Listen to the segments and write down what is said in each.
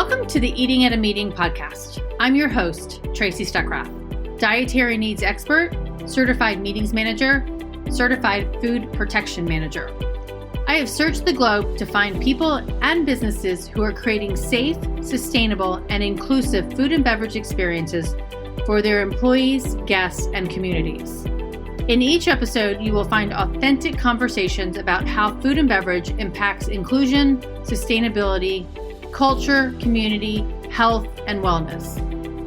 Welcome to the Eating at a Meeting podcast. I'm your host, Tracy Stuckrath, dietary needs expert, certified meetings manager, certified food protection manager. I have searched the globe to find people and businesses who are creating safe, sustainable, and inclusive food and beverage experiences for their employees, guests, and communities. In each episode, you will find authentic conversations about how food and beverage impacts inclusion, sustainability, culture, community, health, and wellness.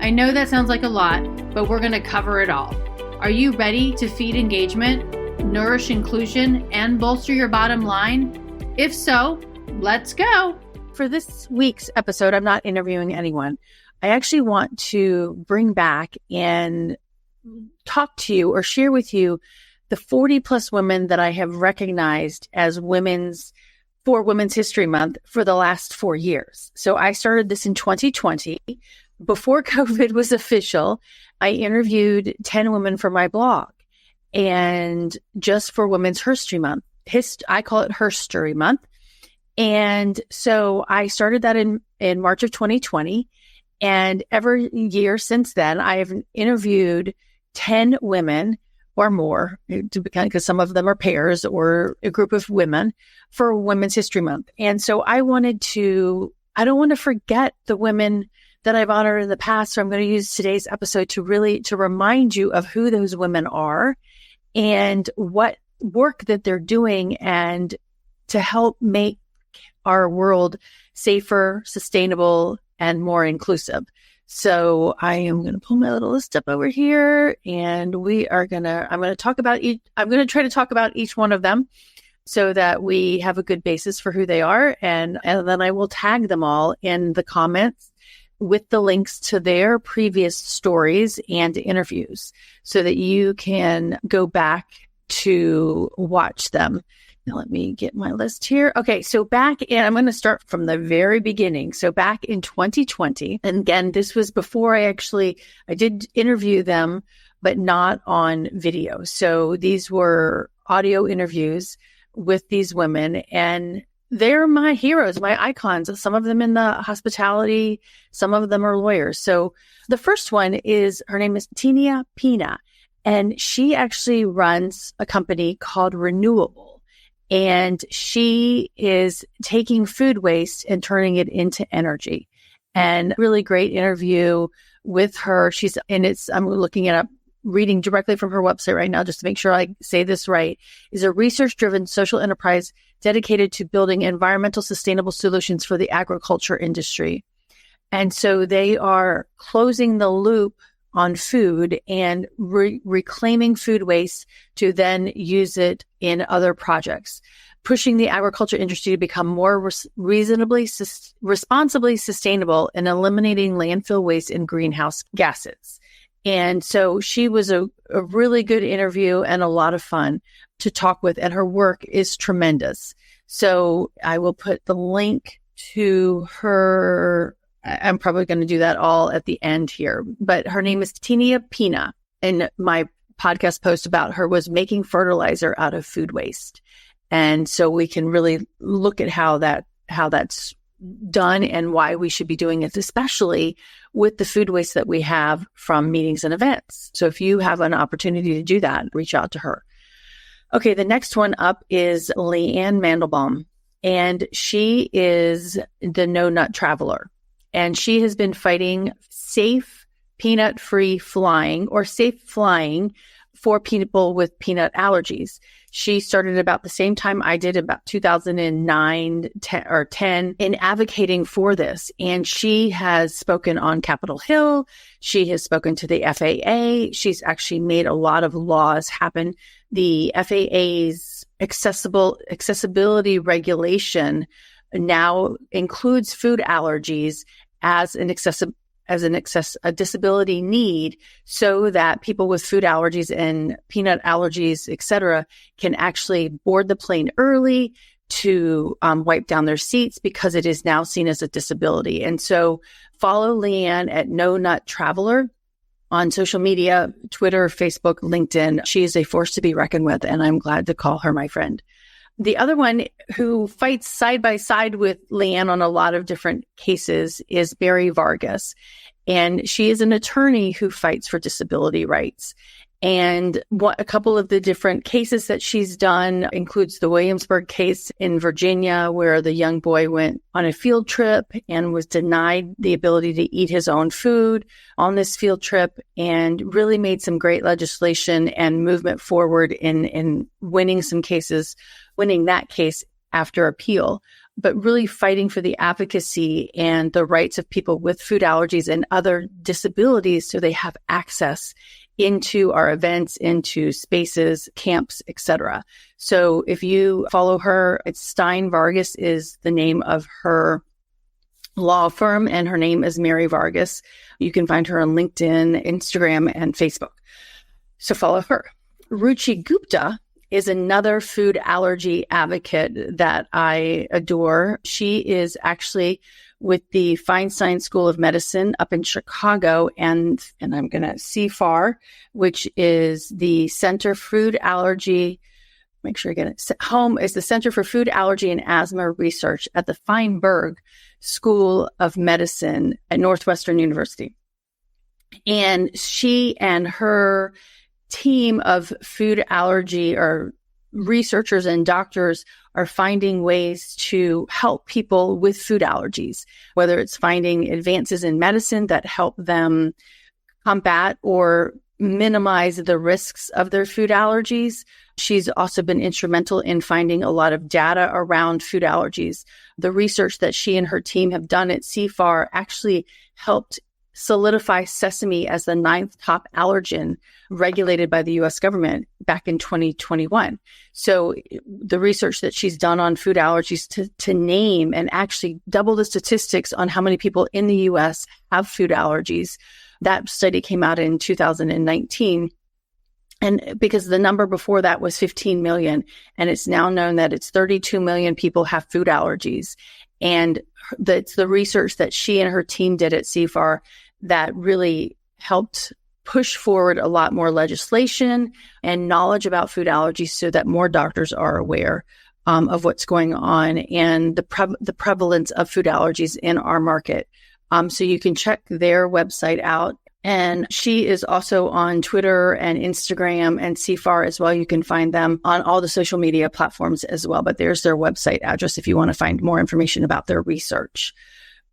I know that sounds like a lot, but we're going to cover it all. Are you ready to feed engagement, nourish inclusion, and bolster your bottom line? If so, let's go. For this week's episode, I'm not interviewing anyone. I actually want to bring back and talk to you or share with you the 40 plus women that I have recognized as for Women's History Month for the last 4 years. So I started this in 2020. Before COVID was official, I interviewed 10 women for my blog. And just for Women's History Month, I call it HERStory Month. And so I started that in March of 2020. And every year since then, I have interviewed 10 women or more, because some of them are pairs or a group of women for Women's History Month. And so I don't want to forget the women that I've honored in the past. So I'm going to use today's episode to remind you of who those women are and what work that they're doing and to help make our world safer, sustainable, and more inclusive. So I am going to pull my little list up over here and I'm going to try to talk about each one of them so that we have a good basis for who they are. And then I will tag them all in the comments with the links to their previous stories and interviews so that you can go back to watch them. Now, let me get my list here. Okay, so I'm going to start from the very beginning. So back in 2020, and again, this was before I did interview them, but not on video. So these were audio interviews with these women, and they're my heroes, my icons. Some of them in the hospitality, some of them are lawyers. So the first one her name is Tina Piña, and she actually runs a company called Renewable. And she is taking food waste and turning it into energy. And really great interview with her. I'm looking it up, reading directly from her website right now, just to make sure I say this right, is a research-driven social enterprise dedicated to building environmental sustainable solutions for the agriculture industry. And so they are closing the loop on food and reclaiming food waste to then use it in other projects, pushing the agriculture industry to become more responsibly sustainable and eliminating landfill waste and greenhouse gases. And so she was a really good interview and a lot of fun to talk with, and her work is tremendous. So I will put the link to her. I'm probably going to do that all at the end here, but her name is Tina Piña. And my podcast post about her was making fertilizer out of food waste. And so we can really look at how that's done and why we should be doing it, especially with the food waste that we have from meetings and events. So if you have an opportunity to do that, reach out to her. Okay. The next one up is Lianne Mandelbaum, and she is the No Nut Traveler. And she has been fighting safe peanut-free flying or safe flying for people with peanut allergies. She started about the same time I did, about 2009 or 10, in advocating for this. And she has spoken on Capitol Hill. She has spoken to the FAA. She's actually made a lot of laws happen. The FAA's accessibility regulation now includes food allergies as a disability need, so that people with food allergies and peanut allergies, et cetera, can actually board the plane early to wipe down their seats, because it is now seen as a disability. And so follow Lianne at No Nut Traveler on social media, Twitter, Facebook, LinkedIn. She is a force to be reckoned with, and I'm glad to call her my friend. The other one who fights side by side with Lianne on a lot of different cases is Mary Vargas. And she is an attorney who fights for disability rights. And a couple of the different cases that she's done includes the Williamsburg case in Virginia, where the young boy went on a field trip and was denied the ability to eat his own food on this field trip, and really made some great legislation and movement forward in winning that case after appeal, but really fighting for the advocacy and the rights of people with food allergies and other disabilities so they have access into our events, into spaces, camps, etc. So if you follow her, it's Stein Vargas is the name of her law firm, and her name is Mary Vargas. You can find her on LinkedIn, Instagram, and Facebook. So follow her. Ruchi Gupta is another food allergy advocate that I adore. She is actually with the Feinberg School of Medicine up in Chicago, and I'm going to CFAR, which is the Center for Food Allergy. Make sure I get it. Home is the Center for Food Allergy and Asthma Research at the Feinberg School of Medicine at Northwestern University. And she and her team of food allergy or researchers and doctors are finding ways to help people with food allergies, whether it's finding advances in medicine that help them combat or minimize the risks of their food allergies. She's also been instrumental in finding a lot of data around food allergies. The research that she and her team have done at CFAR actually helped solidify sesame as the 9th top allergen regulated by the U.S. government back in 2021. So the research that she's done on food allergies to name and actually double the statistics on how many people in the U.S. have food allergies, that study came out in 2019. And because the number before that was 15 million, and it's now known that it's 32 million people have food allergies. And it's the research that she and her team did at CFAR that really helped push forward a lot more legislation and knowledge about food allergies so that more doctors are aware of what's going on and the prevalence of food allergies in our market. So you can check their website out. And she is also on Twitter and Instagram and CFAR as well. You can find them on all the social media platforms as well. But there's their website address if you want to find more information about their research.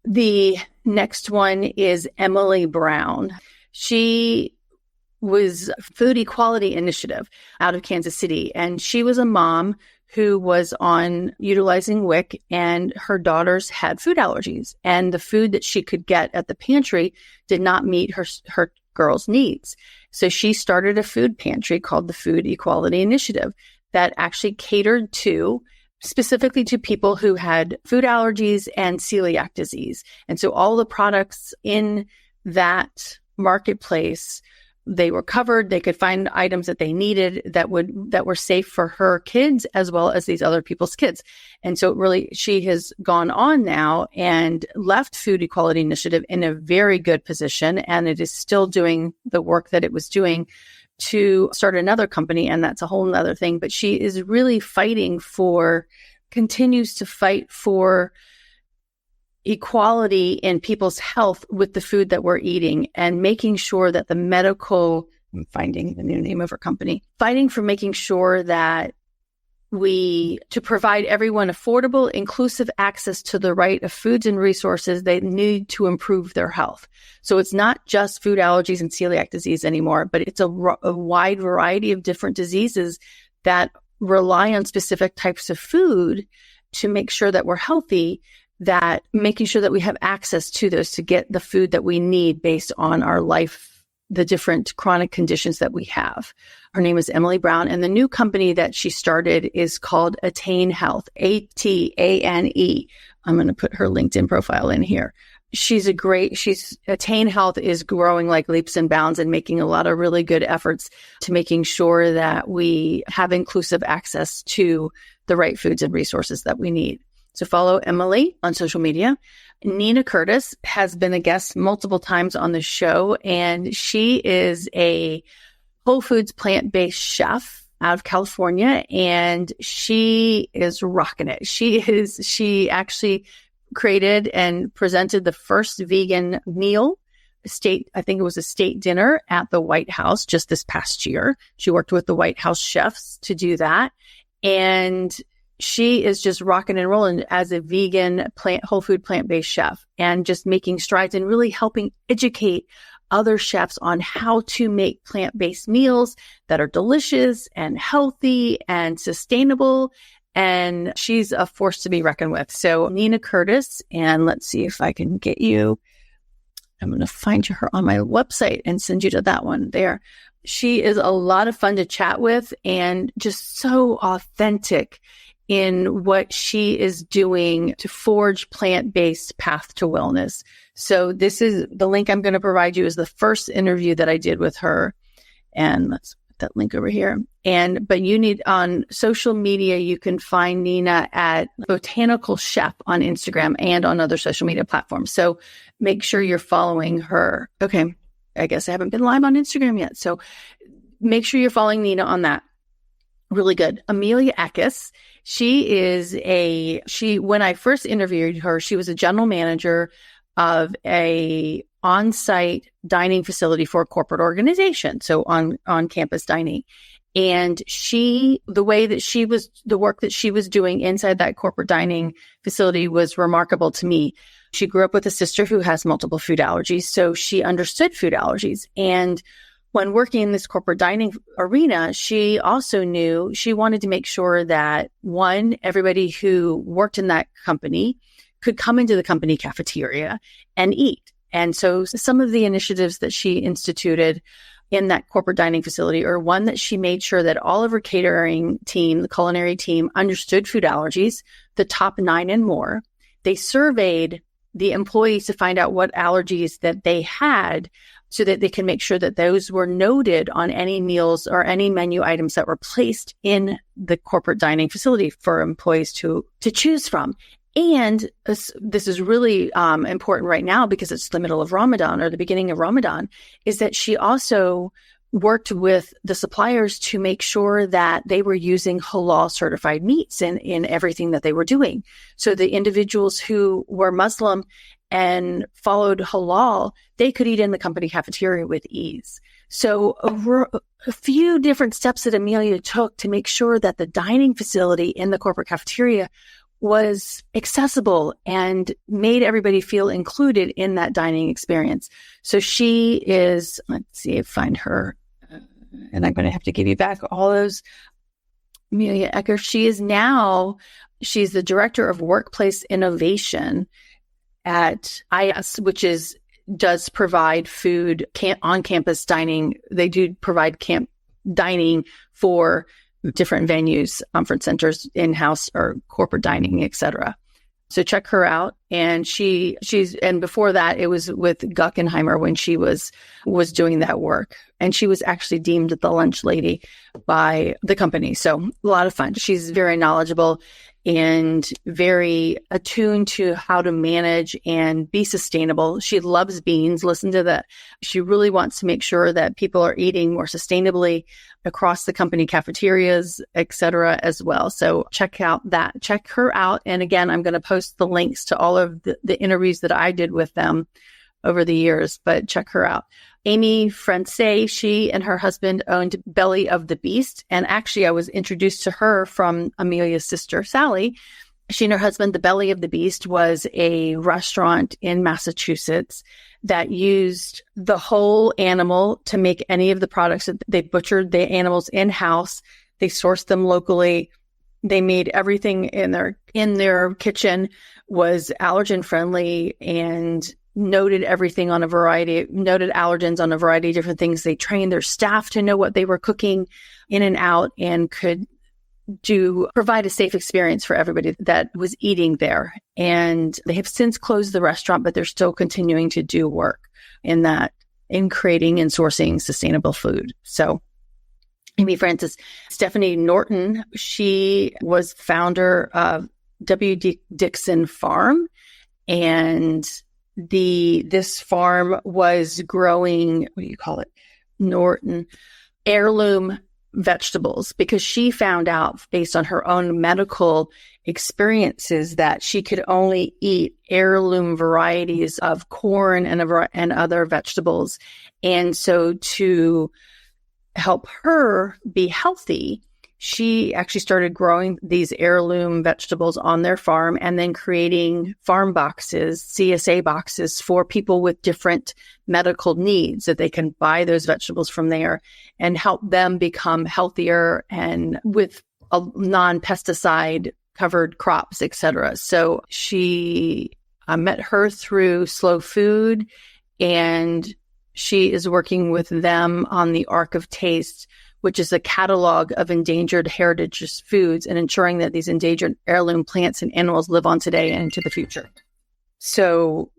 The next one is Emily Brown. She was Food Equality Initiative out of Kansas City. And she was a mom who was on utilizing WIC, and her daughters had food allergies, and the food that she could get at the pantry did not meet her girls' needs. So she started a food pantry called the Food Equality Initiative that actually catered specifically to people who had food allergies and celiac disease. And so all the products in that marketplace, they were covered. They could find items that they needed that were safe for her kids as well as these other people's kids. And so really, she has gone on now and left Food Equality Initiative in a very good position. And it is still doing the work that it was doing to start another company. And that's a whole nother thing. But she is really continues to fight for equality in people's health with the food that we're eating, and making sure that I'm finding the new name of her company, fighting for making sure that to provide everyone affordable, inclusive access to the right of foods and resources they need to improve their health. So it's not just food allergies and celiac disease anymore, but it's a wide variety of different diseases that rely on specific types of food to make sure that we're healthy, that making sure that we have access to those to get the food that we need based on our life, the different chronic conditions that we have. Her name is Emily Brown, and the new company that she started is called Attain Health, ATANE. I'm going to put her LinkedIn profile in here. Attain Health is growing like leaps and bounds and making a lot of really good efforts to making sure that we have inclusive access to the right foods and resources that we need. So follow Emily on social media. Nina Curtis has been a guest multiple times on the show, and she is a Whole Foods plant-based chef out of California, and she is rocking it. She actually created and presented the first vegan meal, I think it was a state dinner at the White House just this past year. She worked with the White House chefs to do that. And she is just rocking and rolling as a vegan, whole food, plant-based chef, and just making strides and really helping educate other chefs on how to make plant-based meals that are delicious and healthy and sustainable. And she's a force to be reckoned with. So Nina Curtis, and let's see if I can get you. I'm going to find her on my website and send you to that one there. She is a lot of fun to chat with and just so authentic in what she is doing to forge plant-based path to wellness. So this is the link I'm going to provide you is the first interview that I did with her. And let's put that link over here. But you need on social media, you can find Nina at Botanical Chef on Instagram and on other social media platforms. So make sure you're following her. Okay. I guess I haven't been live on Instagram yet. So make sure you're following Nina on that. Really good. Amelia Eckes. When I first interviewed her, she was a general manager of a on-site dining facility for a corporate organization. So on campus dining. And the work that she was doing inside that corporate dining facility was remarkable to me. She grew up with a sister who has multiple food allergies. So she understood food allergies. And when working in this corporate dining arena, she also knew she wanted to make sure that everybody who worked in that company could come into the company cafeteria and eat. And so some of the initiatives that she instituted in that corporate dining facility are one that she made sure that all of her catering team, the culinary team, understood food allergies, the top 9 and more. They surveyed the employees to find out what allergies that they had so that they can make sure that those were noted on any meals or any menu items that were placed in the corporate dining facility for employees to choose from. And this is really important right now because it's the middle of Ramadan or the beginning of Ramadan, is that she also worked with the suppliers to make sure that they were using halal certified meats in everything that they were doing. So the individuals who were Muslim and followed halal, they could eat in the company cafeteria with ease. So a few different steps that Amelia took to make sure that the dining facility in the corporate cafeteria was accessible and made everybody feel included in that dining experience. So she is, let's see if I find her, and I'm going to have to give you back all those. Amelia Eckes, she's the director of workplace innovation at IS, which does provide food on campus dining. They do provide camp dining for different venues, conference centers, in-house or corporate dining, etc. So check her out. And and before that, it was with Guckenheimer when she was doing that work. And she was actually deemed the lunch lady by the company. So a lot of fun. She's very knowledgeable and very attuned to how to manage and be sustainable. She loves beans. Listen to that. She really wants to make sure that people are eating more sustainably across the company cafeterias, et cetera, as well. So check her out. And again, I'm going to post the links to all of the interviews that I did with them over the years, but check her out. Amy Francais, she and her husband owned Belly of the Beast. And actually, I was introduced to her from Amelia's sister, Sally. She and her husband, the Belly of the Beast, was a restaurant in Massachusetts that used the whole animal to make any of the products. They butchered the animals in-house. They sourced them locally. They made everything in their kitchen was allergen friendly and noted allergens on a variety of different things. They trained their staff to know what they were cooking in and out and could provide a safe experience for everybody that was eating there. And they have since closed the restaurant, but they're still continuing to do work in creating and sourcing sustainable food. So Amy Francis. Stephanie Norton, she was founder of W. Dixon Farm, and this farm was growing, Norton heirloom vegetables because she found out based on her own medical experiences that she could only eat heirloom varieties of corn and other vegetables. And so to help her be healthy, she actually started growing these heirloom vegetables on their farm and then creating farm boxes, CSA boxes for people with different medical needs that they can buy those vegetables from there and help them become healthier and with a non-pesticide covered crops, etc. So I met her through Slow Food, and she is working with them on the Arc of Taste, which is a catalog of endangered heritage foods and ensuring that these endangered heirloom plants and animals live on today and into the future. So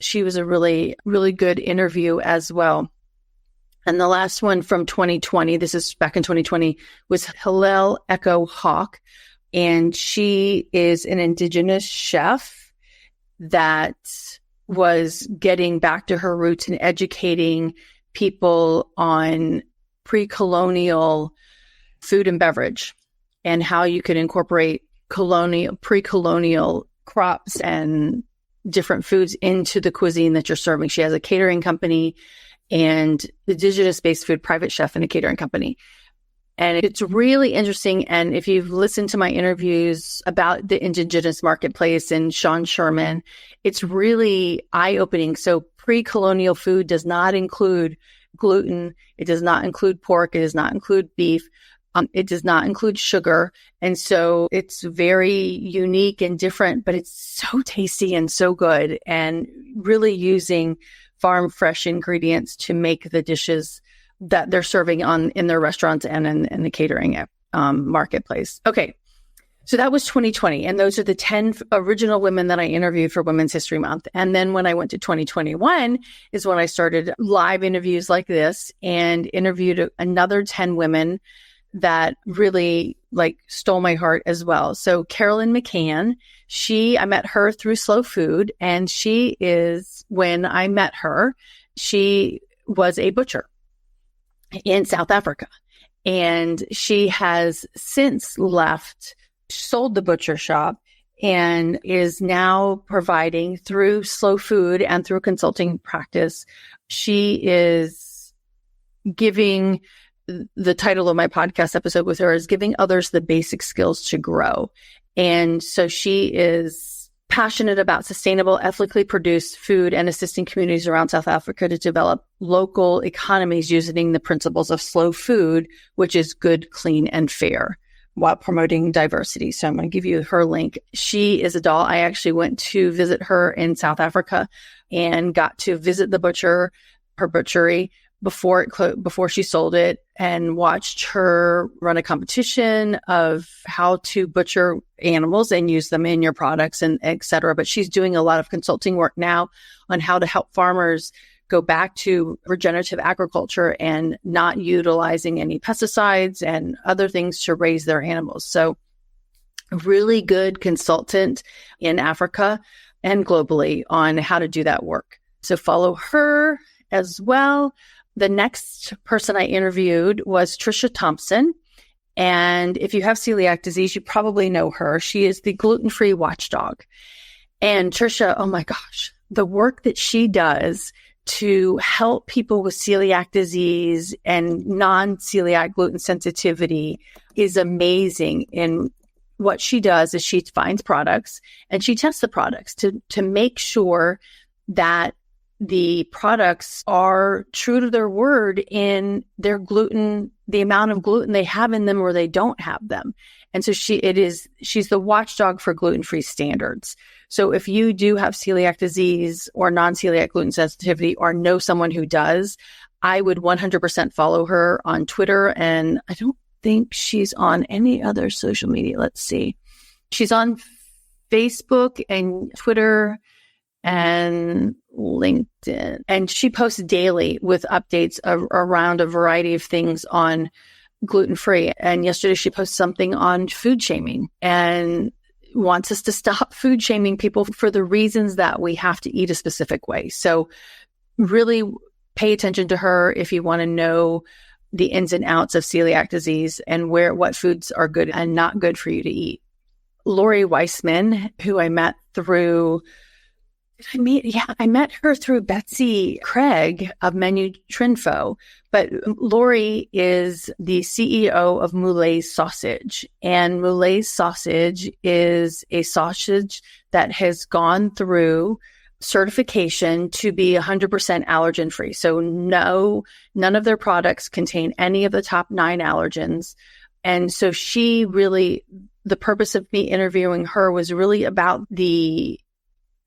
she was a really, really good interview as well. And the last one from 2020, this is back in 2020, was Hillel Echo Hawk. And she is an indigenous chef that was getting back to her roots and educating people on pre-colonial food and beverage and how you could incorporate pre-colonial crops and different foods into the cuisine that you're serving. She has a catering company and indigenous-based food private chef and a catering company. And it's really interesting. And if you've listened to my interviews about the indigenous marketplace and Sean Sherman, it's really eye-opening. So pre-colonial food does not include gluten. It does not include pork. It does not include beef. It does not include sugar. And so it's very unique and different, but it's so tasty and so good, and really using farm fresh ingredients to make the dishes that they're serving in their restaurants and in the catering marketplace. Okay. So that was 2020. And those are the 10 original women that I interviewed for Women's History Month. And then when I went to 2021 is when I started live interviews like this and interviewed another 10 women that really stole my heart as well. So Carolyn McCann, I met her through Slow Food, and when I met her, she was a butcher in South Africa. And she has since sold the butcher shop, and is now providing through Slow Food and through consulting practice. She is giving, the title of my podcast episode with her is Giving Others the Basic Skills to Grow. And so she is passionate about sustainable, ethically produced food and assisting communities around South Africa to develop local economies using the principles of slow food, which is good, clean, and fair, while promoting diversity. So I'm going to give you her link. She is a doll. I actually went to visit her in South Africa and got to visit her butchery before she sold it, and watched her run a competition of how to butcher animals and use them in your products and et cetera. But she's doing a lot of consulting work now on how to help farmers go back to regenerative agriculture and not utilizing any pesticides and other things to raise their animals. So a really good consultant in Africa and globally on how to do that work. So follow her as well. The next person I interviewed was Trisha Thompson. And if you have celiac disease, you probably know her. She is the gluten-free watchdog. And Trisha, oh my gosh, the work that she does to help people with celiac disease and non-celiac gluten sensitivity is amazing. And what she does is she finds products and she tests the products to make sure that the products are true to their word in their gluten, the amount of gluten they have in them or they don't have them. And so she's the watchdog for gluten-free standards. So if you do have celiac disease or non-celiac gluten sensitivity or know someone who does, I would 100% follow her on Twitter. And I don't think she's on any other social media. Let's see. She's on Facebook and Twitter and LinkedIn. And she posts daily with updates around a variety of things on gluten-free. And yesterday she posted something on food shaming and wants us to stop food shaming people for the reasons that we have to eat a specific way. So really pay attention to her if you want to know the ins and outs of celiac disease and what foods are good and not good for you to eat. Lori Weissman, who I met through, I met her through Betsy Craig of Menu Trinfo. But Lori is the CEO of Moulet's Sausage. And Moulet's Sausage is a sausage that has gone through certification to be 100% allergen free. So none of their products contain any of the top 9 allergens. And so the purpose of me interviewing her was really about the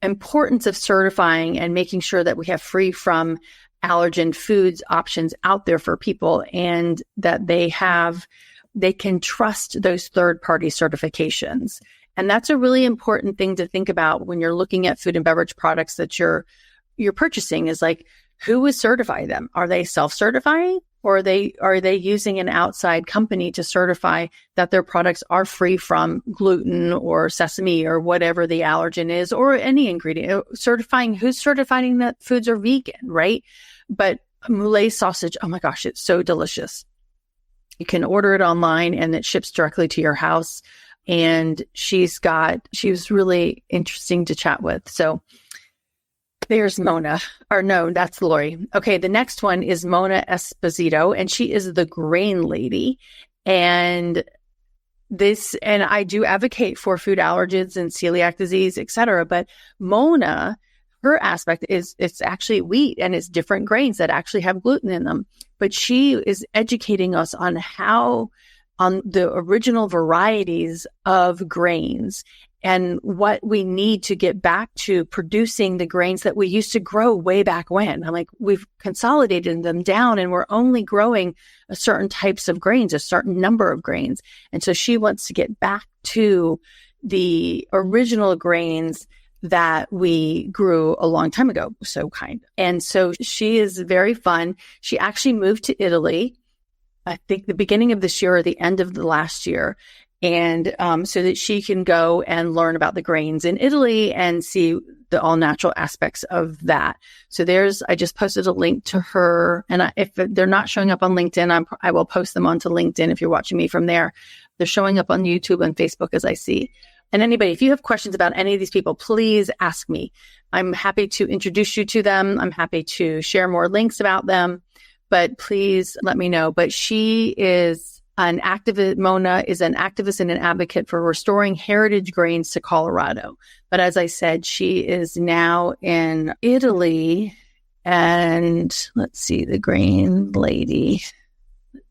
importance of certifying and making sure that we have free from allergen foods options out there for people, and that they can trust those third-party certifications. And that's a really important thing to think about when you're looking at food and beverage products that you're purchasing, is like, who is certifying them? Are they self-certifying, or are they using an outside company to certify that their products are free from gluten or sesame or whatever the allergen is, or any ingredient? Who's certifying that foods are vegan, right? But Moulet's sausage, oh my gosh, it's so delicious. You can order it online and it ships directly to your house. And she was really interesting to chat with. So there's Mona, or no, that's Lori. Okay. The next one is Mona Esposito, and she is the grain lady. And I do advocate for food allergens and celiac disease, et cetera. But Mona, her aspect is it's actually wheat, and it's different grains that actually have gluten in them. But she is educating us on the original varieties of grains and what we need to get back to producing the grains that we used to grow way back when. I'm like, we've consolidated them down and we're only growing a certain types of grains, a certain number of grains. And so she wants to get back to the original grains that we grew a long time ago. So kind. And so she is very fun. She actually moved to Italy, I think the beginning of this year or the end of the last year. And so that she can go and learn about the grains in Italy and see the all natural aspects of that. So I just posted a link to her. And if they're not showing up on LinkedIn, I will post them onto LinkedIn if you're watching me from there. They're showing up on YouTube and Facebook as I see. And anybody, if you have questions about any of these people, please ask me. I'm happy to introduce you to them. I'm happy to share more links about them, but please let me know. But she is an activist. Mona is an activist and an advocate for restoring heritage grains to Colorado. But as I said, she is now in Italy. And let's see, the grain lady. If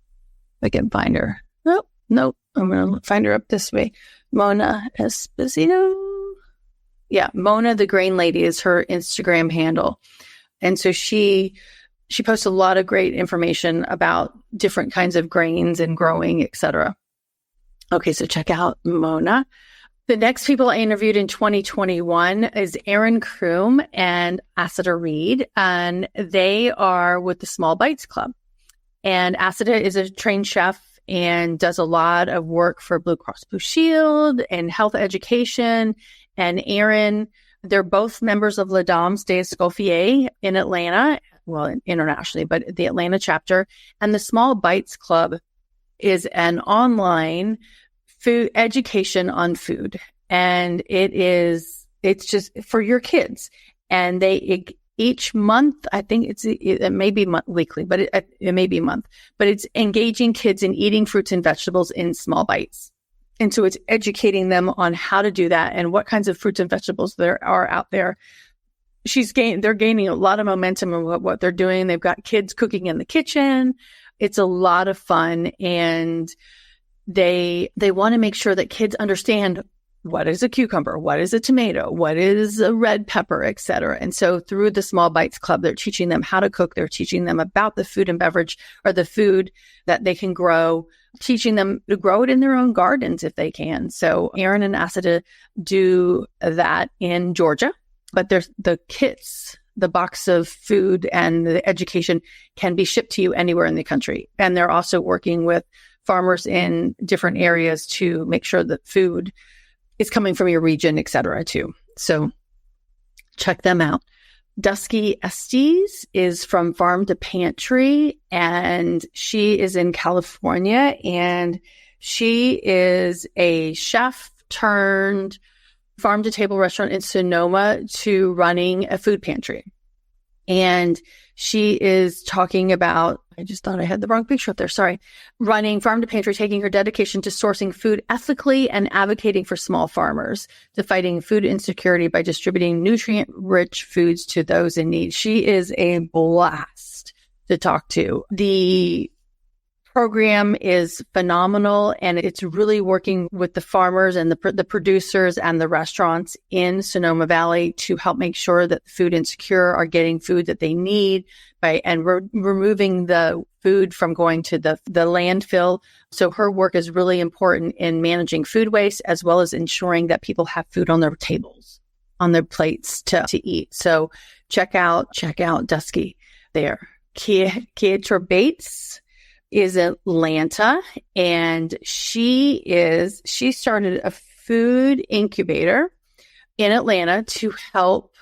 I can find her. Nope. I'm going to find her up this way. Mona Esposito. Yeah, Mona the Grain Lady is her Instagram handle. And so she posts a lot of great information about different kinds of grains and growing, etc. Okay, so check out Mona. The next people I interviewed in 2021 is Erin Kroom and Asada Reed, and they are with the Small Bites Club. And Asada is a trained chef and does a lot of work for Blue Cross Blue Shield and health education. And Erin, they're both members of La Dames des Escoffiers in Atlanta, well, internationally, but the Atlanta chapter. And the Small Bites Club is an online food education on food. And it's just for your kids. And each month, I think it may be weekly, but it may be a month, but it's engaging kids in eating fruits and vegetables in small bites. And so it's educating them on how to do that and what kinds of fruits and vegetables there are out there. They're gaining a lot of momentum in what they're doing. They've got kids cooking in the kitchen. It's a lot of fun. And they want to make sure that kids understand what is a cucumber, what is a tomato, what is a red pepper, et cetera. And so through the Small Bites Club, they're teaching them how to cook. They're teaching them about the food and beverage, or the food that they can grow, teaching them to grow it in their own gardens if they can. So Erin and Asada do that in Georgia, but there's the kits, the box of food and the education can be shipped to you anywhere in the country. And they're also working with farmers in different areas to make sure that food is coming from your region, et cetera, too. So check them out. Dusky Estes is from Farm to Pantry, and she is in California, and she is a chef turned farm to table restaurant in Sonoma to running a food pantry. And she is talking about, I just thought I had the wrong picture up there. Sorry. Running farm to pantry, taking her dedication to sourcing food ethically and advocating for small farmers, to fighting food insecurity by distributing nutrient-rich foods to those in need. She is a blast to talk to. The program is phenomenal, and it's really working with the farmers and the producers and the restaurants in Sonoma Valley to help make sure that the food insecure are getting food that they need and removing the food from going to the landfill. So her work is really important in managing food waste, as well as ensuring that people have food on their tables, on their plates to eat. So check out Dusky there. Keitra Bates is Atlanta, and she started a food incubator in Atlanta to help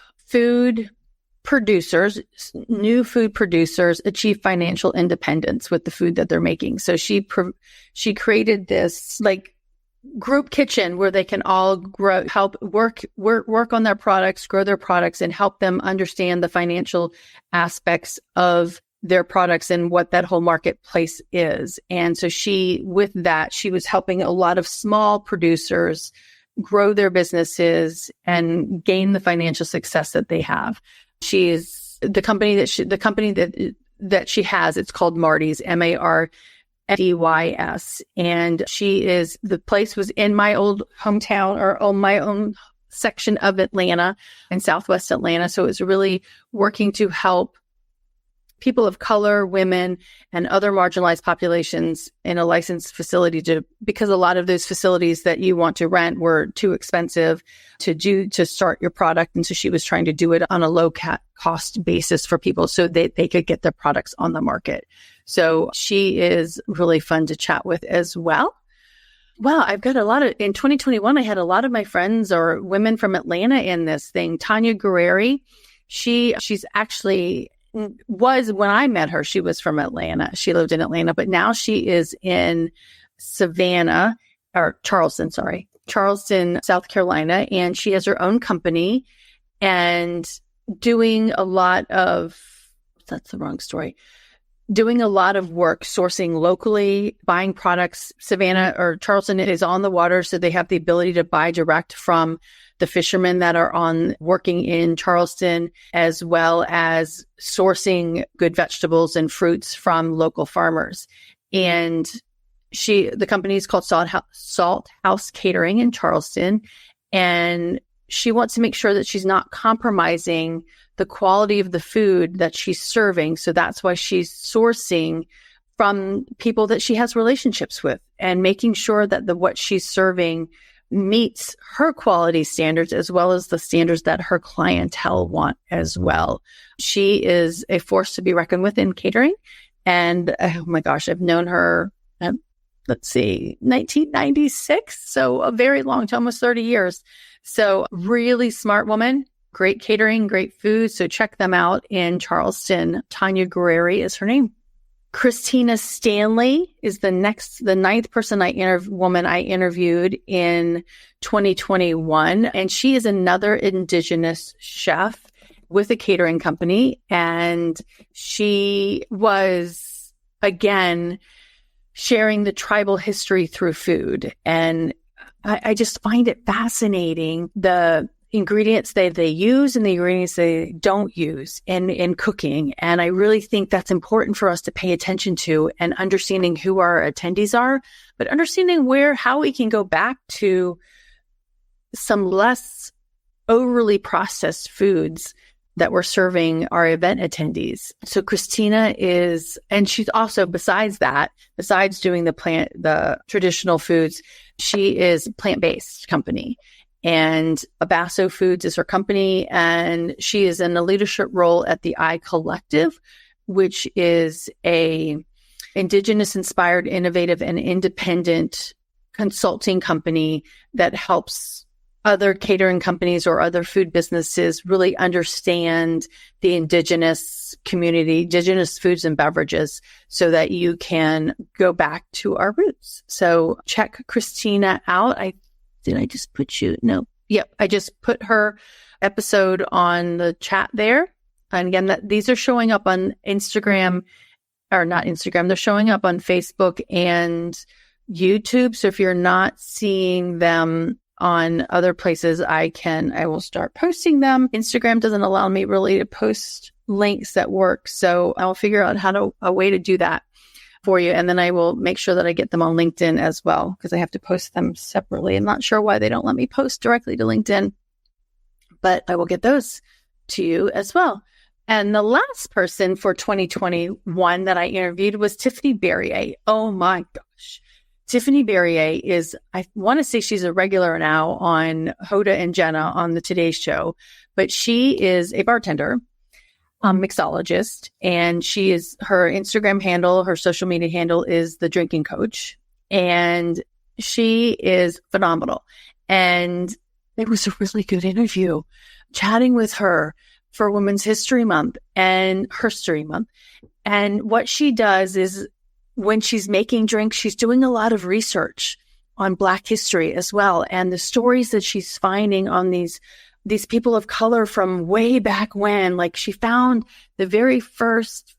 new food producers achieve financial independence with the food that they're making. So she created this group kitchen where they can all work on their products, grow their products, and help them understand the financial aspects of their products and what that whole marketplace is. And so she was helping a lot of small producers grow their businesses and gain the financial success that they have. The company that she has, it's called Marty's, Mardys. And the place was in my old hometown, or on my own section of Atlanta, in Southwest Atlanta. So it was really working to help people of color, women, and other marginalized populations in a licensed facility because a lot of those facilities that you want to rent were too expensive to start your product. And so she was trying to do it on a low cost basis for people so they could get their products on the market. So she is really fun to chat with as well. Wow, I've got in 2021, I had a lot of my friends or women from Atlanta in this thing. Tanya Guerreri, she's actually when I met her, she was from Atlanta. She lived in Atlanta, but now she is in Charleston, South Carolina. And she has her own company and doing a lot of work, sourcing locally, buying products. Charleston is on the water, so they have the ability to buy direct from the fishermen that are working in Charleston, as well as sourcing good vegetables and fruits from local farmers. And the company is called Salt House Catering in Charleston. And she wants to make sure that she's not compromising the quality of the food that she's serving. So that's why she's sourcing from people that she has relationships with and making sure that what she's serving meets her quality standards, as well as the standards that her clientele want as well. She is a force to be reckoned with in catering. And oh my gosh, I've known her, 1996. So a very long time, almost 30 years. So really smart woman, great catering, great food. So check them out in Charleston. Tanya Guerreri is her name. Christina Stanley is the ninth person woman I interviewed in 2021. And she is another Indigenous chef with a catering company. And she was, again, sharing the tribal history through food. And I just find it fascinating, the ingredients they use and the ingredients they don't use in cooking. And I really think that's important for us to pay attention to, and understanding who our attendees are, but understanding how we can go back to some less overly processed foods that we're serving our event attendees. So Christina and she's also, besides doing the traditional foods, she is a plant-based company. And Abasso Foods is her company, and she is in a leadership role at the I Collective, which is a Indigenous-inspired, innovative, and independent consulting company that helps other catering companies or other food businesses really understand the indigenous community, indigenous foods and beverages, so that you can go back to our roots. So check Christina out. Did I just put you? No. Yep. I just put her episode on the chat there. And again, these are showing up on Instagram, or not Instagram. They're showing up on Facebook and YouTube. So if you're not seeing them on other places, I will start posting them. Instagram doesn't allow me really to post links that work. So I'll figure out a way to do that for you. And then I will make sure that I get them on LinkedIn as well, because I have to post them separately. I'm not sure why they don't let me post directly to LinkedIn, but I will get those to you as well. And the last person for 2021 that I interviewed was Tiffany Barrier. Oh my gosh. Tiffany Barrier I want to say she's a regular now on Hoda and Jenna on the Today Show, but she is a bartender, mixologist, and her Instagram handle, her social media handle is The Drinking Coach, and she is phenomenal. And it was a really good interview, chatting with her for Women's History Month and HERStory Month. And what she does is, when she's making drinks, she's doing a lot of research on Black history as well. And the stories that she's finding on these people of color from way back when, like she found the very first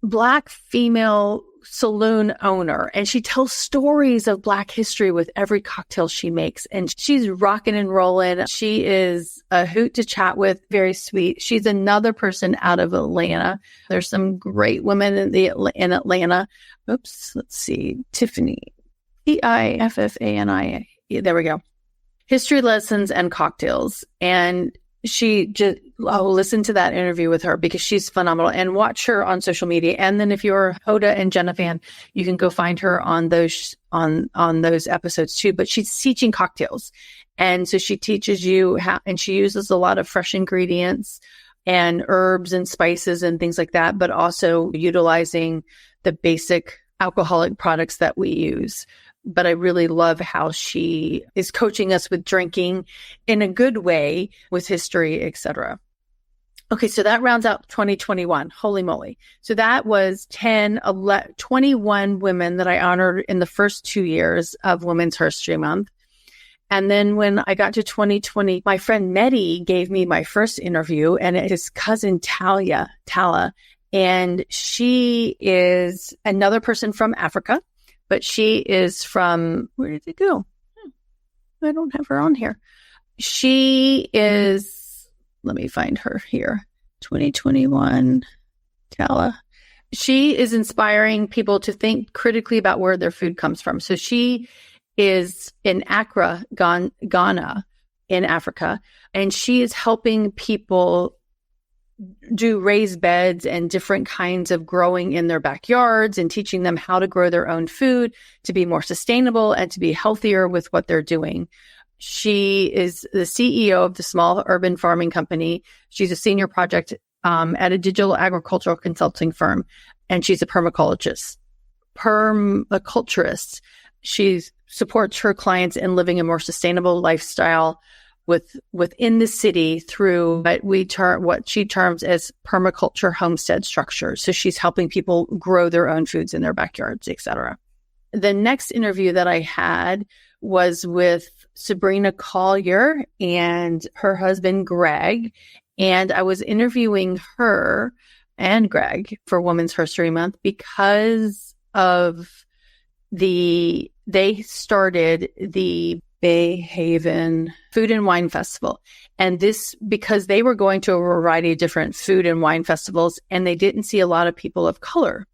Black female saloon owner. And she tells stories of Black history with every cocktail she makes. And she's rocking and rolling. She is a hoot to chat with, very sweet. She's another person out of Atlanta. There's some great women in Atlanta. Oops, let's see. Tiffany, Piffani. There we go. History lessons and cocktails. And listen to that interview with her, because she's phenomenal, and watch her on social media. And then if you're a Hoda and Jenna fan, you can go find her on those episodes too. But she's teaching cocktails. And so she teaches you how, and she uses a lot of fresh ingredients and herbs and spices and things like that, but also utilizing the basic alcoholic products that we use. But I really love how she is coaching us with drinking in a good way, with history, etc. Okay, so that rounds out 2021. Holy moly. So that was 21 women that I honored in the first 2 years of Women's HERStory Month. And then when I got to 2020, my friend Medi gave me my first interview, and it is cousin Tala. And she is another person from Africa. But she is from, where did it go? I don't have her on here. She is, let me find her here. 2021, Tala. She is inspiring people to think critically about where their food comes from. So she is in Accra, Ghana, in Africa, and she is helping people do raised beds and different kinds of growing in their backyards, and teaching them how to grow their own food to be more sustainable and to be healthier with what they're doing. She is the CEO of the small urban farming company. She's a senior project at a digital agricultural consulting firm, and she's a permaculturist. She supports her clients in living a more sustainable lifestyle within the city through what she terms as permaculture homestead structures. So she's helping people grow their own foods in their backyards, etc. The next interview that I had was with Sabrina Collier and her husband, Greg. And I was interviewing her and Greg for Women's HERStory Month because of they started the Bay Haven Food and Wine Festival. And this, because they were going to a variety of different food and wine festivals, and they didn't see a lot of people of color.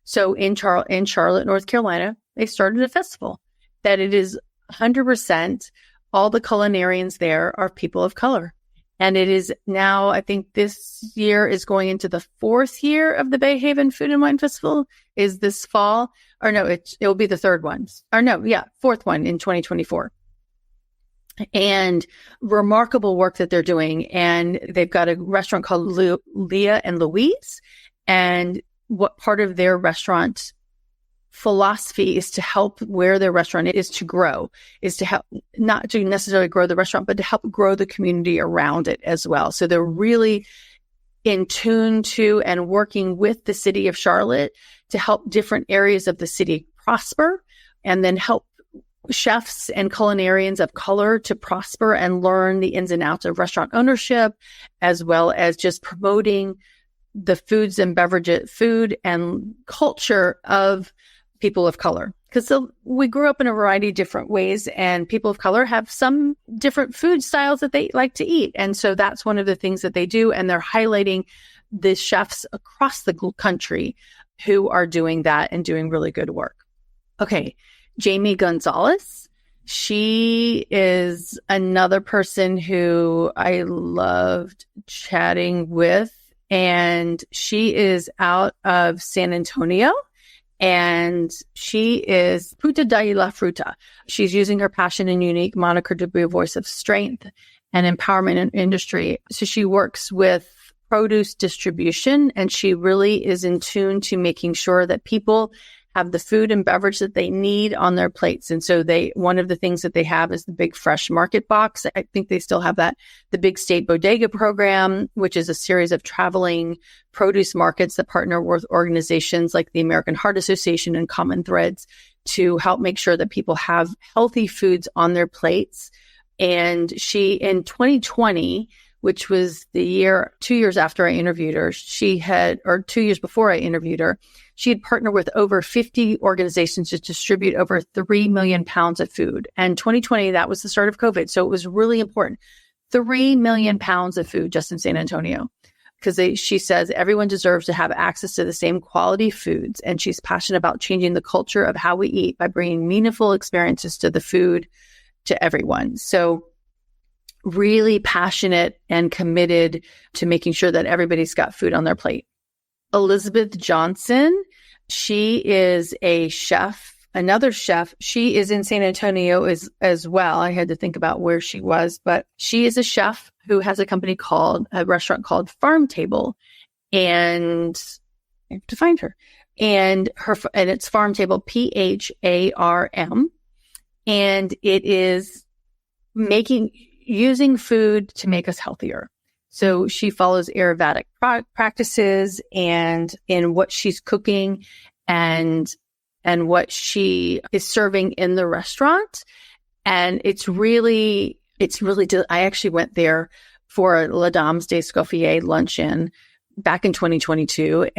So in Charlotte, North Carolina, they started a festival that it is 100%, all the culinarians there are people of color. And it is now, I think this year is going into the 4th year of the Bay Haven Food and Wine Festival, is this fall. Or no, it will be the 3rd one. Or no, yeah, 4th one in 2024. And remarkable work that they're doing. And they've got a restaurant called Leah and Louise. And what part of their restaurant philosophy is to help where their restaurant is to grow, is to help not to necessarily grow the restaurant, but to help grow the community around it as well. So they're really in tune to and working with the city of Charlotte to help different areas of the city prosper, and then help chefs and culinarians of color to prosper and learn the ins and outs of restaurant ownership, as well as just promoting the foods and beverages, food and culture of people of color. Because we grew up in a variety of different ways, and people of color have some different food styles that they like to eat. And so that's one of the things that they do. And they're highlighting the chefs across the country who are doing that and doing really good work. Okay. Jamie Gonzalez. She is another person who I loved chatting with, and she is out of San Antonio. And she is Puta de la Fruta. She's using her passion and unique moniker to be a voice of strength and empowerment in industry. So she works with produce distribution, and she really is in tune to making sure that people have the food and beverage that they need on their plates. And so one of the things that they have is the Big Fresh Market Box. I think they still have that. The Big State Bodega program, which is a series of traveling produce markets that partner with organizations like the American Heart Association and Common Threads to help make sure that people have healthy foods on their plates. And she, in 2020, which was 2 years after I interviewed her, 2 years before I interviewed her, she had partnered with over 50 organizations to distribute over 3 million pounds of food. And 2020, that was the start of COVID. So it was really important. 3 million pounds of food just in San Antonio. Because she says everyone deserves to have access to the same quality foods. And she's passionate about changing the culture of how we eat by bringing meaningful experiences to the food to everyone. So really passionate and committed to making sure that everybody's got food on their plate. Elizabeth Johnson, she is a chef, another chef. She is in San Antonio as well. I had to think about where she was, but she is a chef who has a restaurant called Farm Table, and I have to find her. And it's Farm Table, PHARM, and it is using food to make us healthier. So she follows Ayurvedic practices and in what she's cooking and what she is serving in the restaurant. And it's really, I actually went there for La Dame's d'Escoffier luncheon back in 2022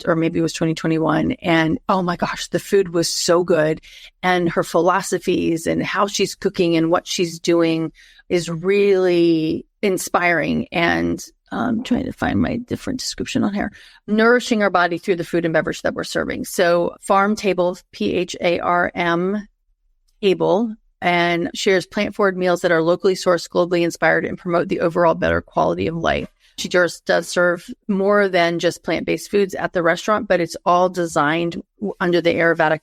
or maybe it was 2021. And oh my gosh, the food was so good. And her philosophies and how she's cooking and what she's doing is really inspiring. And I'm trying to find my different description on here. Nourishing our body through the food and beverage that we're serving. So Farm Table, PHARM Table, and shares plant-forward meals that are locally sourced, globally inspired, and promote the overall better quality of life. She just does serve more than just plant-based foods at the restaurant, but it's all designed under the Ayurvedic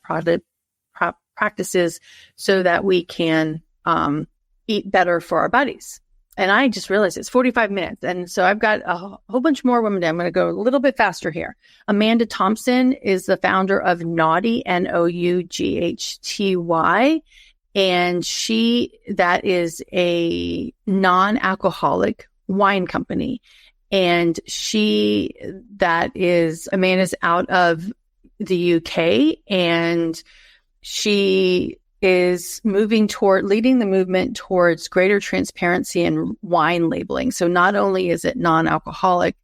practices so that we can eat better for our bodies. And I just realized it's 45 minutes. And so I've got a whole bunch more women. I'm going to go a little bit faster here. Amanda Thompson is the founder of Noughty, Noughty. And that is a non-alcoholic wine company. And Amanda's out of the UK, and she is leading the movement towards greater transparency in wine labeling. So not only is it non-alcoholic,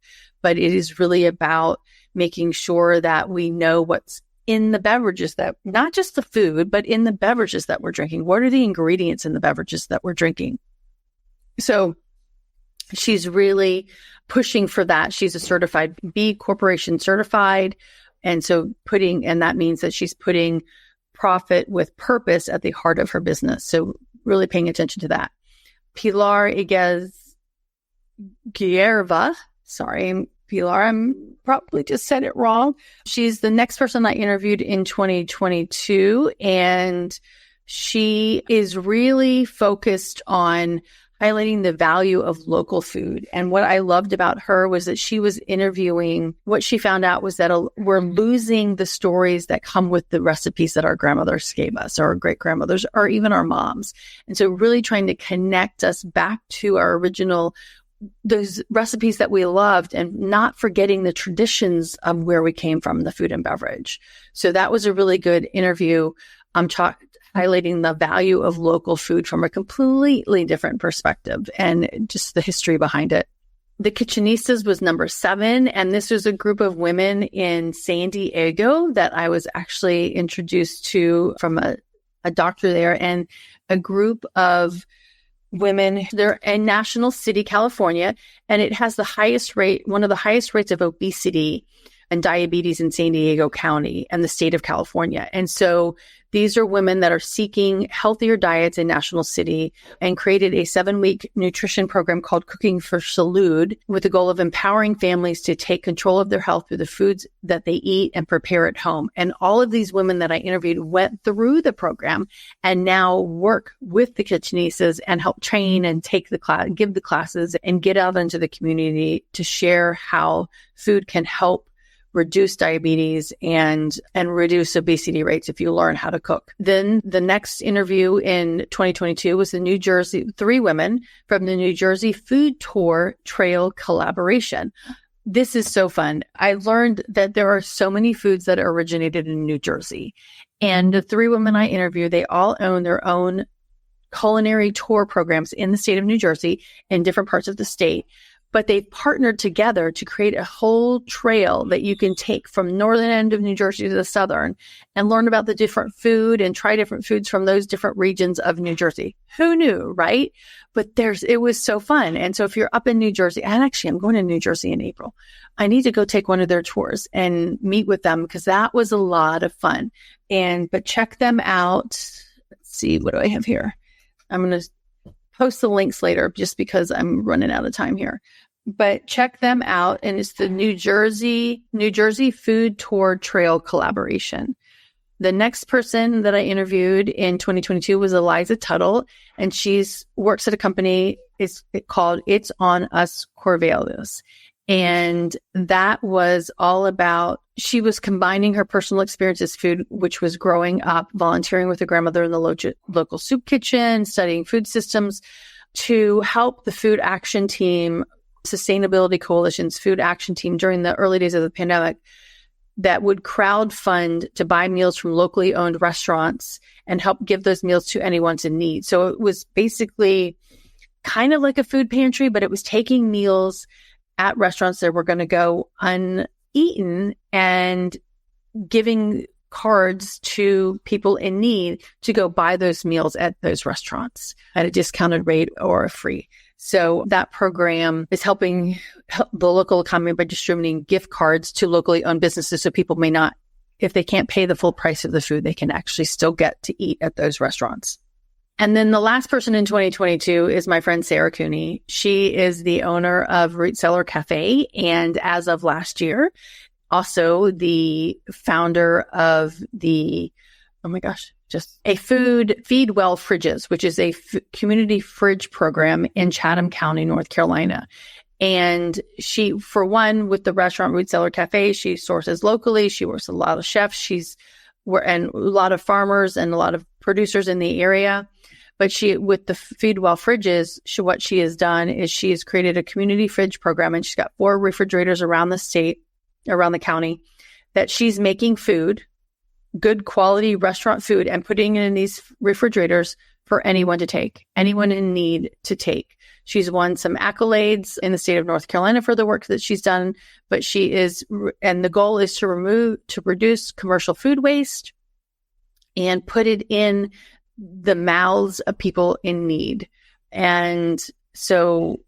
but it is really about making sure that we know what's in the beverages, that not just the food, but in the beverages that we're drinking. What are the ingredients in the beverages that we're drinking? So she's really pushing for that. She's a certified B Corporation certified. And so that means that she's putting profit with purpose at the heart of her business. So really paying attention to that. Pilar Guerva, sorry, Pilar, I'm probably just said it wrong. She's the next person I interviewed in 2022, and she is really focused on highlighting the value of local food. And what I loved about her was that she was interviewing, what she found out was that we're losing the stories that come with the recipes that our grandmothers gave us, or our great grandmothers, or even our moms. And so really trying to connect us back to our original, those recipes that we loved, and not forgetting the traditions of where we came from, the food and beverage. So that was a really good interview. Highlighting the value of local food from a completely different perspective and just the history behind it. The Kitchenistas was number 7, and this was a group of women in San Diego that I was actually introduced to from a doctor there, and a group of women. They're in National City, California, and it has the highest rate, one of the highest rates of obesity and diabetes in San Diego County and the state of California. And so these are women that are seeking healthier diets in National City, and created a 7-week nutrition program called Cooking for Salud, with the goal of empowering families to take control of their health through the foods that they eat and prepare at home. And all of these women that I interviewed went through the program and now work with the Kitchenistas and help train and take the class, give the classes, and get out into the community to share how food can help reduce diabetes and reduce obesity rates if you learn how to cook. Then the next interview in 2022 was 3 women from the New Jersey Food Tour Trail Collaboration. This is so fun. I learned that there are so many foods that originated in New Jersey. And the 3 women I interviewed, they all own their own culinary tour programs in the state of New Jersey, in different parts of the state. But they've partnered together to create a whole trail that you can take from northern end of New Jersey to the southern, and learn about the different food and try different foods from those different regions of New Jersey. Who knew, right? But it was so fun. And so if you're up in New Jersey, and actually I'm going to New Jersey in April, I need to go take one of their tours and meet with them, because that was a lot of fun. But check them out. Let's see, what do I have here? I'm going to post the links later just because I'm running out of time here. But check them out. And it's the New Jersey Food Tour Trail Collaboration. The next person that I interviewed in 2022 was Eliza Tuttle, and works at a company called It's On Us Corvallis. And that was all about, she was combining her personal experience as food, which was growing up, volunteering with a grandmother in the local soup kitchen, studying food systems, to help the Food Action Team, Sustainability Coalition's Food Action Team during the early days of the pandemic, that would crowdfund to buy meals from locally owned restaurants and help give those meals to anyone in need. So it was basically kind of like a food pantry, but it was taking meals at restaurants that were going to go uneaten and giving cards to people in need to go buy those meals at those restaurants at a discounted rate or free. So that program is helping the local economy by distributing gift cards to locally owned businesses, so people may not, if they can't pay the full price of the food, they can actually still get to eat at those restaurants. And then the last person in 2022 is my friend Sarah Cooney. She is the owner of Root Cellar Cafe, and as of last year, also the founder of just a Feed Well Fridges, which is a community fridge program in Chatham County, North Carolina. And she, for one, with the restaurant Root Cellar Cafe, she sources locally. She works with a lot of chefs. And a lot of farmers and a lot of producers in the area. But with the Feed Well Fridges, what she has done is she has created a community fridge program, and she's got 4 refrigerators around the county, that she's making food, good quality restaurant food, and putting it in these refrigerators for anyone to take, anyone in need to take. She's won some accolades in the state of North Carolina for the work that she's done, but and the goal is to reduce commercial food waste and put it in the mouths of people in need. And so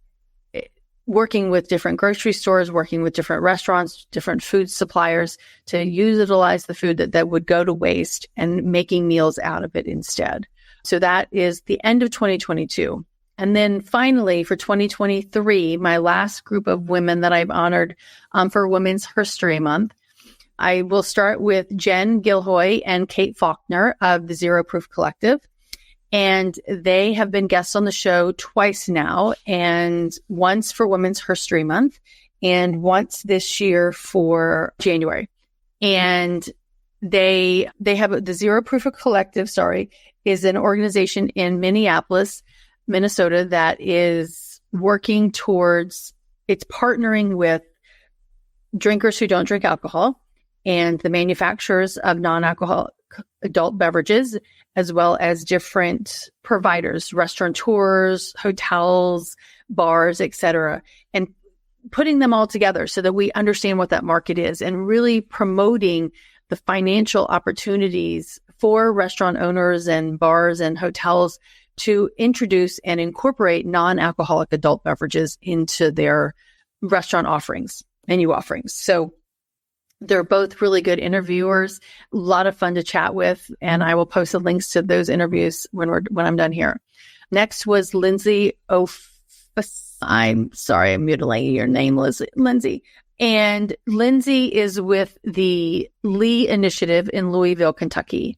working with different grocery stores, working with different restaurants, different food suppliers to utilize the food that would go to waste, and making meals out of it instead. So that is the end of 2022. And then finally, for 2023, my last group of women that I've honored for Women's HERStory Month, I will start with Jen Gilhoy and Kate Faulkner of the Zero Proof Collective. And they have been guests on the show twice now, and once for Women's HERStory Month and once this year for January. And they have the Zero Proof Collective, is an organization in Minneapolis, Minnesota that is working towards, it's partnering with drinkers who don't drink alcohol and the manufacturers of non-alcoholic adult beverages, as well as different providers, restaurateurs, hotels, bars, etc., and putting them all together so that we understand what that market is and really promoting the financial opportunities for restaurant owners and bars and hotels to introduce and incorporate non-alcoholic adult beverages into their restaurant offerings, menu offerings. So they're both really good interviewers, a lot of fun to chat with, and I will post the links to those interviews when I'm done here. Next was Lindsay I'm sorry, I'm mutilating your name, Lindsay. And Lindsay is with the Lee Initiative in Louisville, Kentucky.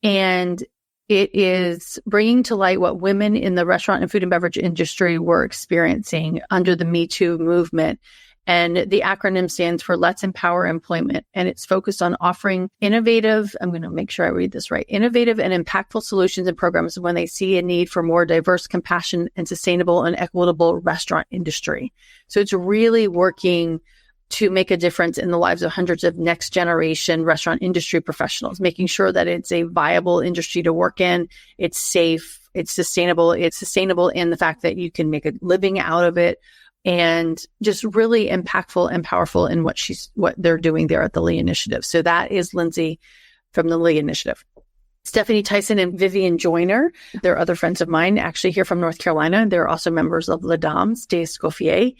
And it is bringing to light what women in the restaurant and food and beverage industry were experiencing under the Me Too movement. And the acronym stands for Let's Empower Employment. And it's focused on offering innovative, I'm going to make sure I read this right, innovative and impactful solutions and programs when they see a need for more diverse, compassionate, and sustainable and equitable restaurant industry. So it's really working to make a difference in the lives of hundreds of next generation restaurant industry professionals, making sure that it's a viable industry to work in, it's safe, it's sustainable in the fact that you can make a living out of it, and just really impactful and powerful in what they're doing there at the Lee Initiative. So that is Lindsay from the Lee Initiative. Stephanie Tyson and Vivian Joyner, they're other friends of mine, actually here from North Carolina. They're also members of Les Dames d'Escoffier.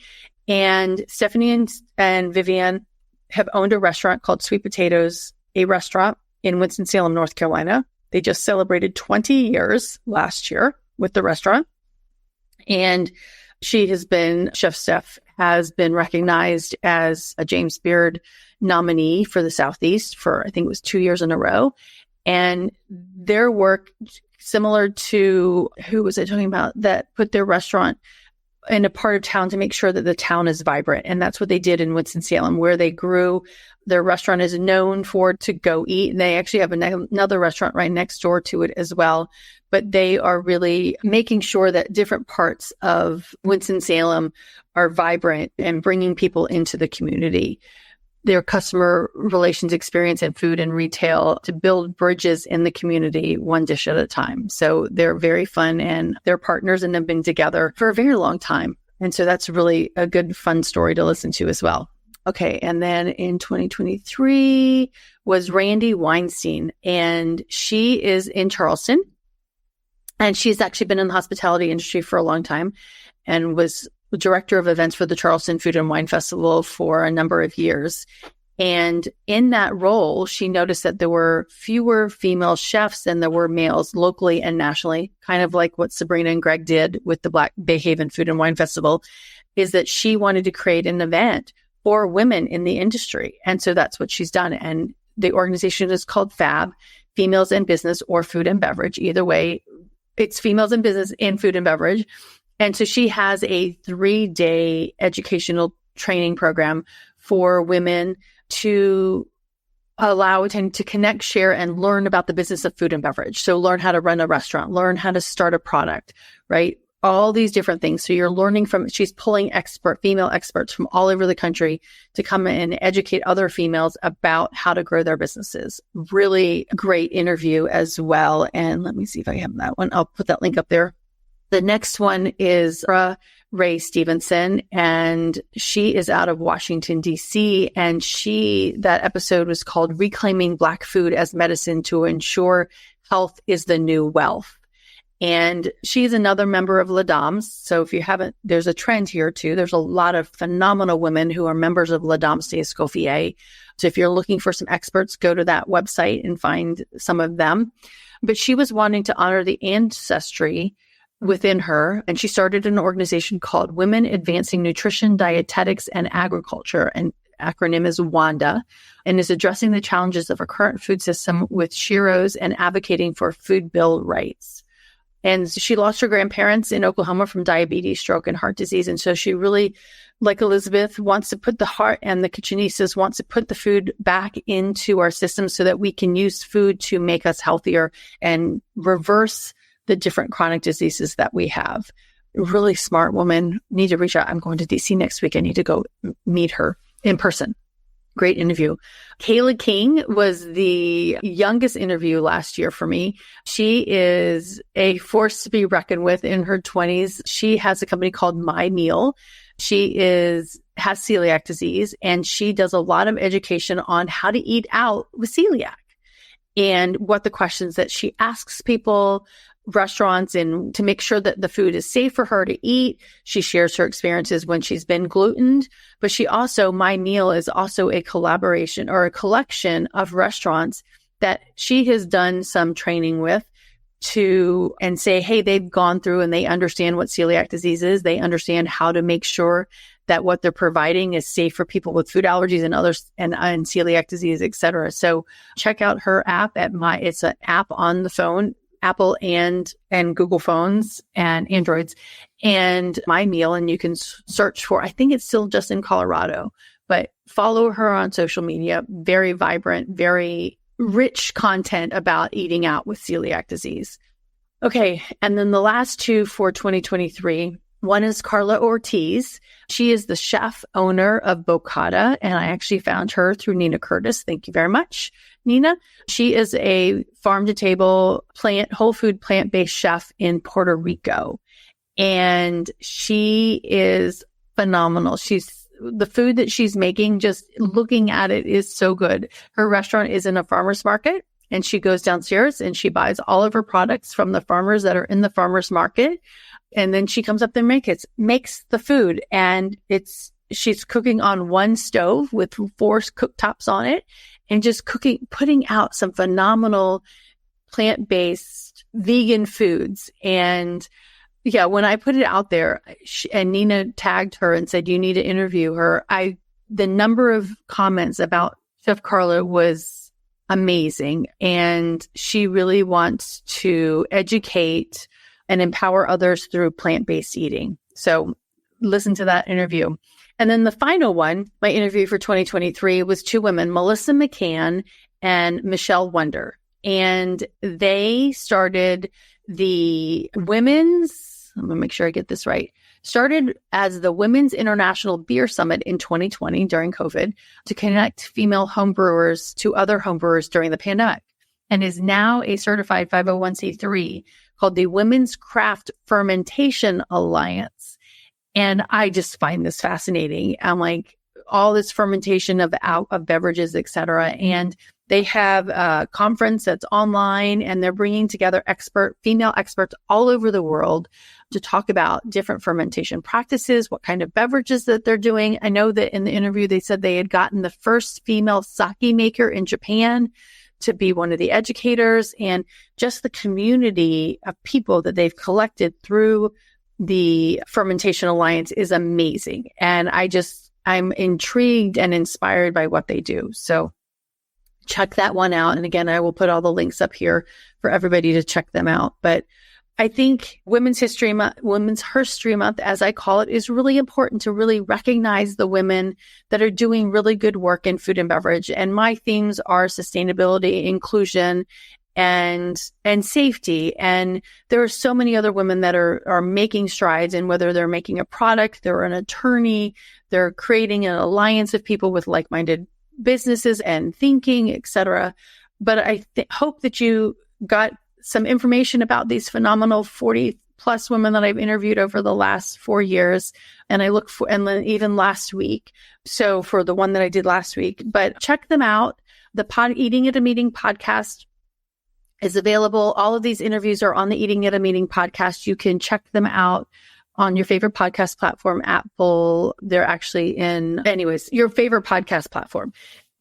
And Stephanie and Vivian have owned a restaurant called Sweet Potatoes, a restaurant in Winston-Salem, North Carolina. They just celebrated 20 years last year with the restaurant. And Chef Steph has been recognized as a James Beard nominee for the Southeast for, I think it was 2 years in a row. And their work, similar to, who was I talking about, that put their restaurant in a part of town to make sure that the town is vibrant. And that's what they did in Winston-Salem, where they grew. Their restaurant is known for to go eat. And they actually have another restaurant right next door to it as well. But they are really making sure that different parts of Winston-Salem are vibrant and bringing people into the community. Their customer relations experience in food and retail to build bridges in the community, one dish at a time. So they're very fun, and they're partners and have been together for a very long time. And so that's really a good, fun story to listen to as well. Okay. And then in 2023 was Randy Weinstein, and she is in Charleston, and she's actually been in the hospitality industry for a long time and was director of events for the Charleston Food and Wine Festival for a number of years. And in that role, she noticed that there were fewer female chefs than there were males locally and nationally, kind of like what Sabrina and Greg did with the Black Bay Haven Food and Wine Festival, is that she wanted to create an event for women in the industry. And so that's what she's done. And the organization is called FAB, Females in Business or Food and Beverage. Either way, it's Females in Business and Food and Beverage. And so she has a 3-day educational training program for women to allow them to connect, share, and learn about the business of food and beverage. So learn how to run a restaurant, learn how to start a product, right? All these different things. So you're learning she's pulling female experts from all over the country to come in and educate other females about how to grow their businesses. Really great interview as well. And let me see if I have that one. I'll put that link up there. The next one is Ray Stevenson, and she is out of Washington, D.C., and that episode was called Reclaiming Black Food as Medicine to Ensure Health is the New Wealth. And she's another member of Les Dames. So if you haven't, there's a trend here too. There's a lot of phenomenal women who are members of Les Dames d'Escoffier. So if you're looking for some experts, go to that website and find some of them. But she was wanting to honor the ancestry within her, and she started an organization called Women Advancing Nutrition, Dietetics, and Agriculture, and acronym is WANDA, and is addressing the challenges of our current food system with sheroes and advocating for food bill rights. And she lost her grandparents in Oklahoma from diabetes, stroke, and heart disease. And so she really, like Elizabeth, wants to put the heart, and the kitchenistas wants to put the food back into our system so that we can use food to make us healthier and reverse the different chronic diseases that we have. Really smart woman. Need to reach out. I'm going to DC next week. I need to go meet her in person. Great interview. Kayla King was the youngest interview last year for me. She is a force to be reckoned with in her 20s. She has a company called My Meal. She has celiac disease, and she does a lot of education on how to eat out with celiac and what the questions that she asks people, restaurants, and to make sure that the food is safe for her to eat. She shares her experiences when she's been glutened, but she also, My Meal is also a collaboration or a collection of restaurants that she has done some training with and say, hey, they've gone through and they understand what celiac disease is. They understand how to make sure that what they're providing is safe for people with food allergies and others and celiac disease, et cetera. So check out her app it's an app on the phone, Apple and Google phones and Androids, and My Meal. And you can search for, I think it's still just in Colorado, but follow her on social media. Very vibrant, very rich content about eating out with celiac disease. Okay. And then the last two for 2023, one is Carla Ortiz. She is the chef owner of Bocata, and I actually found her through Nina Curtis. Thank you very much, Nina. She is a farm-to-table, whole food, plant-based chef in Puerto Rico, and she is phenomenal. The food that she's making, just looking at it, is so good. Her restaurant is in a farmer's market, and she goes downstairs and she buys all of her products from the farmers that are in the farmer's market. And then she comes up and makes the food, and she's cooking on one stove with 4 cooktops on it, and just putting out some phenomenal plant-based vegan foods. And yeah, when I put it out there, and Nina tagged her and said, you need to interview her, the number of comments about Chef Carla was amazing. And she really wants to educate and empower others through plant-based eating. So listen to that interview. And then the final one, my interview for 2023, was 2 women, Melissa McCann and Michelle Wonder. And they started the I'm going to make sure I get this right, started as the Women's International Beer Summit in 2020 during COVID to connect female homebrewers to other homebrewers during the pandemic, and is now a certified 501c3 called the Women's Craft Fermentation Alliance. And I just find this fascinating. I'm like, all this fermentation of beverages, et cetera. And they have a conference that's online, and they're bringing together female experts all over the world to talk about different fermentation practices, what kind of beverages that they're doing. I know that in the interview, they said they had gotten the first female sake maker in Japan to be one of the educators, and just the community of people that they've collected through the Fermentation Alliance is amazing. And I'm intrigued and inspired by what they do. So check that one out. And again, I will put all the links up here for everybody to check them out. But I think Women's HERStory Month, as I call it, is really important to really recognize the women that are doing really good work in food and beverage. And my themes are sustainability, inclusion, and safety. And there are so many other women that are making strides, and whether they're making a product, they're an attorney, they're creating an alliance of people with like-minded businesses and thinking, etc. But I hope that you got some information about these phenomenal 40 plus women that I've interviewed over the last 4 years. And and then even last week. So for the one that I did last week, but check them out. The Eating at a Meeting podcast is available. All of these interviews are on the Eating at a Meeting podcast. You can check them out on your favorite podcast platform, Apple. They're actually your favorite podcast platform.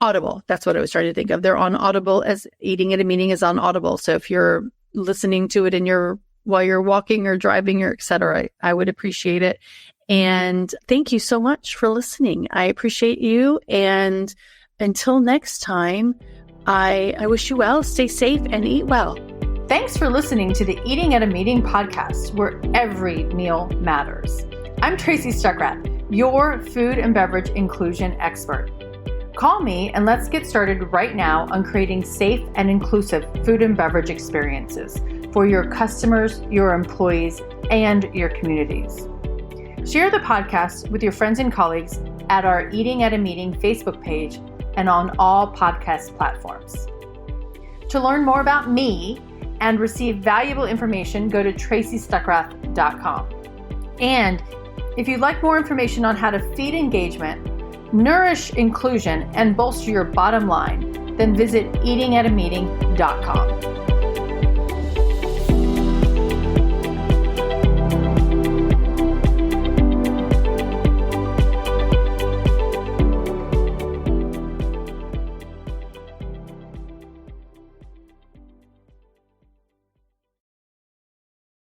Audible. That's what I was trying to think of. They're on Audible, as Eating at a Meeting is on Audible. So if you're listening to it while you're walking or driving or et cetera, I would appreciate it. And thank you so much for listening. I appreciate you. And until next time, I wish you well, stay safe, and eat well. Thanks for listening to the Eating at a Meeting podcast, where every meal matters. I'm Tracy Stuckrath, your food and beverage inclusion expert. Call me and let's get started right now on creating safe and inclusive food and beverage experiences for your customers, your employees, and your communities. Share the podcast with your friends and colleagues at our Eating at a Meeting Facebook page and on all podcast platforms. To learn more about me and receive valuable information, go to tracystuckrath.com. And if you'd like more information on how to feed engagement, nourish inclusion, and bolster your bottom line, then visit eatingatameeting.com.